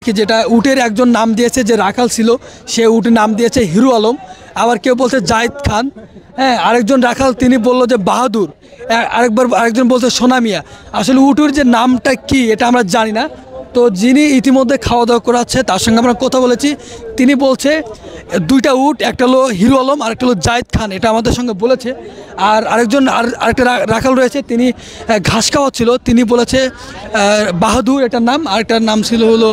কি যেটা উটের একজন নাম দিয়েছে, যে রাখাল ছিল সে উটের নাম দিয়েছে হিরো আলম, আবার কেউ বলছে জাহিদ খান, হ্যাঁ, আরেকজন রাখাল তিনি বলল যে বাহাদুর, আরেকজন বলছে সোনা মিয়া। আসলে উটের যে নামটা কি এটা আমরা জানি না। তো যিনি ইতিমধ্যে খাওয়া দাওয়া করাচ্ছে তার সঙ্গে আমরা কথা বলেছি, তিনি বলছে দুইটা উট, একটা হলো হিরো আলম আর একটা হলো জাহিদ খান, এটা আমাদের সঙ্গে বলেছে। আর আরেকটা রাখাল রয়েছে, তিনি ঘাস খাওয়াচ্ছিল, তিনি বলেছে বাহাদুর এটার নাম, আরেকটার নাম ছিল হলো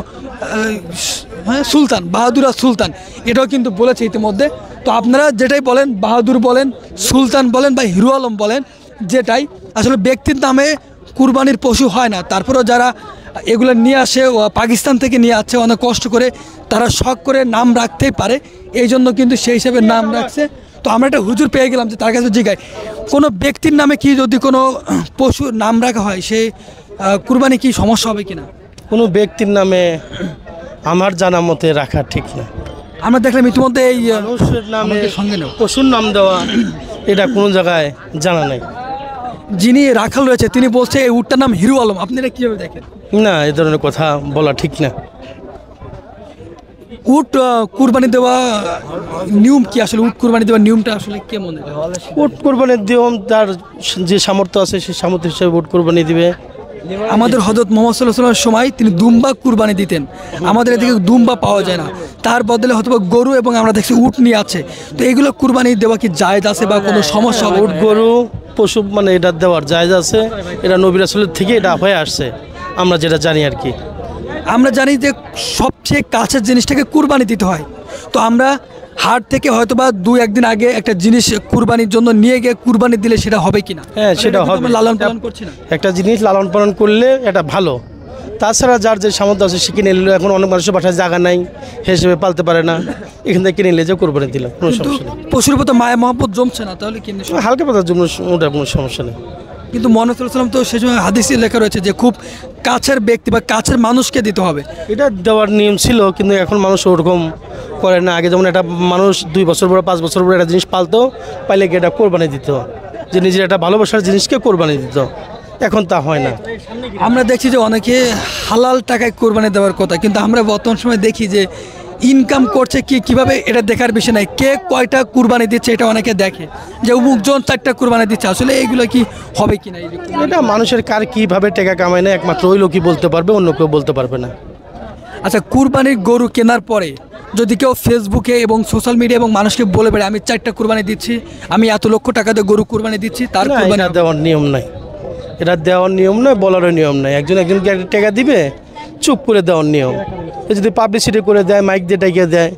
সুলতান, বাহাদুর আর সুলতান, এটাও কিন্তু বলেছে ইতিমধ্যে। তো আপনারা যেটাই বলেন, বাহাদুর বলেন, সুলতান বলেন বা হিরো আলম বলেন, যেটাই আসলে ব্যক্তির নামে কুরবানির পশু হয় না। তারপরেও যারা এগুলো নিয়ে আসে পাকিস্তান থেকে নিয়ে আসছে অনেক কষ্ট করে, তারা শখ করে নাম রাখতেই পারে, এই জন্য কিন্তু সেই হিসেবে নাম রাখছে। তো আমরা একটা হুজুর পেয়ে গেলাম যে তার কাছে জিজ্ঞাসা, কোনো ব্যক্তির নামে কি যদি কোনো পশুর নাম রাখা হয় সে কুরবানি কি সমস্যা হবে কিনা? কোনো ব্যক্তির নামে আমার জানা মতে রাখা ঠিক না। আমরা দেখলাম ইতিমধ্যে এই মানুষের নামে সঙ্গে নেই, পশুর নাম দেওয়া এটা কোনো জায়গায় জানা নেই। যিনি রাখাল রয়েছে তিনি বলছে এই উটটার নাম হিরো আলম, আপনি এটা কীভাবে দেখেন? না, এই ধরনের কথা বলা ঠিক না। উট কুরবানি দেওয়া নিয়ম কি? আসলে উট কুরবানি দেওয়ার নিয়মটা আসলে কেমন? উট কোরবানির নিয়ম তার যে সামর্থ্য আছে সেই সামর্থ্য হিসেবে উট কোরবানি দিবে। আমাদের হযরত মুহাম্মদ সাল্লাল্লাহু আলাইহি ওয়াসাল্লামের সময় তিনি দুম্বা কুরবানি দিতেন, আমাদের এদিকে দুম্বা পাওয়া যায় না, তার বদলে হয়তো গরু এবং আমরা দেখছি উট নিয়ে আছে। তো এগুলো কুরবানি দেওয়া কি জায়েজ আছে বা কোনো সমস্যা হবে? উট গরু পশু মানে এটা দেওয়ার জায়েজ আছে, এটা নবী রাসূলের থেকে এটা হয়ে আসছে, আমরা যেটা জানি আর কি। আমরা জানি যে সবচেয়ে কাছের জিনিসটাকে কুরবানি দিতে হয়। তো আমরা হাট থেকে হয়তো বা 2-1 দিন আগে একটা জিনিস কুরবানির জন্য নিয়ে গিয়ে কুরবানি দিলে সেটা হবে কিনা? হ্যাঁ, সেটা হবে। লালন পালন করছি না, একটা জিনিস লালন পালন করলে এটা ভালো। তাছাড়া যার যে সামর্থ্য আছে সে কিনে নিল। এখন অনেক মানুষের বাসায় জায়গা নাই, হিসেবে পালতে পারে না, এখান থেকে কিনে নিলে যে কোরবানি দিল কোনো সমস্যা নেই। পশুর প্রতি মায়া মহব্বত জমছে না, তাহলে কিনে হালকা পাতার জন্য ওটা কোনো সমস্যা নেই। কিন্তু মুহাম্মদ সাল্লাল্লাহু আলাইহি ওয়াসাল্লাম তো সেই সময় হাদিসে লেখা রয়েছে যে খুব কাছের ব্যক্তি বা কাছের মানুষকে দিতে হবে, এটা দেওয়ার নিয়ম ছিল, কিন্তু এখন মানুষ ওরকম করে না। আগে যেমন একটা মানুষ 2 বছর পরে 5 বছর পরে একটা জিনিস পালতো, পাইলে গিয়ে এটা কোরবানি দিত, যে নিজের একটা ভালোবাসার জিনিসকে কোরবানি দিত, এখন তা হয় না। আমরা দেখছি যে অনেকে হালাল টাকায় কোরবানি দেওয়ার কথা, কিন্তু আমরা বর্তমান সময় দেখি যে ইনকাম করছে কিভাবে, এটা দেখার বিষয় নাই, কে কয়টা কুরবানি দিচ্ছে এটা অনেকে দেখে, যে অমুকজন 4টা কুরবানি দিচ্ছে। আসলে এইগুলো কি হবে কিনা? এটা মানুষের কার কীভাবে টাকা কামায় না একমাত্র ওই লোকই বলতে পারবে, অন্য কেউ বলতে পারবে না। আচ্ছা, কুরবানির গরু কেনার পরে যদি কেউ ফেসবুকে এবং সোশ্যাল মিডিয়া এবং মানুষকে বলে বেড়ে আমি 4টা কুরবানি দিচ্ছি, আমি এত লক্ষ টাকা দিয়ে গরু কুরবানি দিচ্ছি, তার কুরবানি দেওয়ার নিয়ম নাই, এটা দেওয়ার নিয়ম নয়, বলারও নিয়ম নাই। একজনকে একটা টাকা দিবে, চুপ করে দেওয়ার নিয়ম। যদি পাবলিসিটি করে দেয়, মাইক দিয়ে টাকা দেয়,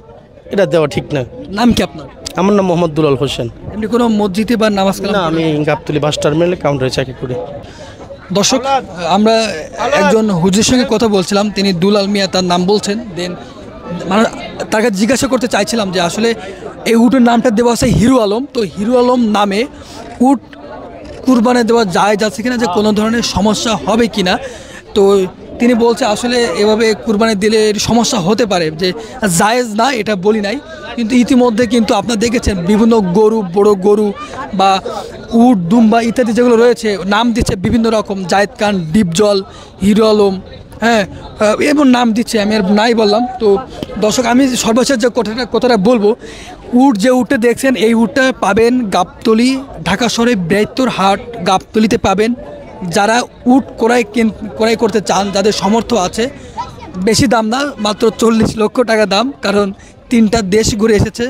এটা দেওয়া ঠিক না। নাম কি আপনার? আমার নাম মোহাম্মদ দুলাল হোসেন। এমনি কোনো মসজিদে বা নামাজ কালাম? না, আমি গাবতলী বাস টার্মিনালে কাউন্টারে চাকরি করি। দর্শক, আমরা একজন হুজুরের সঙ্গে কথা বলছিলাম, তিনি দুলাল মিয়া তার নাম বলছেন। দেন মানে তার কাছে জিজ্ঞাসা করতে চাইছিলাম যে আসলে এই উটের নামটা দেওয়া আছে হিরো আলম, তো হিরো আলম নামে উট কুরবানি দেওয়া জায়েজ আছে কিনা, যে কোনো ধরনের সমস্যা হবে কিনা। তো তিনি বলছে আসলে এভাবে কুরবানি দিলে সমস্যা হতে পারে, যে জায়েজ না এটা বলি নাই, কিন্তু ইতিমধ্যে কিন্তু আপনারা দেখেছেন বিভিন্ন গরু, বড় গরু বা উট, দুম্বা ইত্যাদি যেগুলো রয়েছে নাম দিচ্ছে বিভিন্ন রকম, জায়েদ খান, ডিপজল, হিরো আলম, হ্যাঁ, এমন নাম দিচ্ছে, আমি আর নাই বললাম। তো দর্শক, আমি সর্বশেষ যে কথাটা বলবো, উট যে উটটা দেখছেন এই উটটা পাবেন গাবতলী, ঢাকা শহরে বৃহত্তর হাট গাবতলীতে পাবেন। যারা উট ক্রয় করতে চান, যাদের সামর্থ্য আছে, বেশি দাম না, মাত্র 40 লক্ষ টাকা দাম, কারণ 3টা দেশ ঘুরে এসেছে।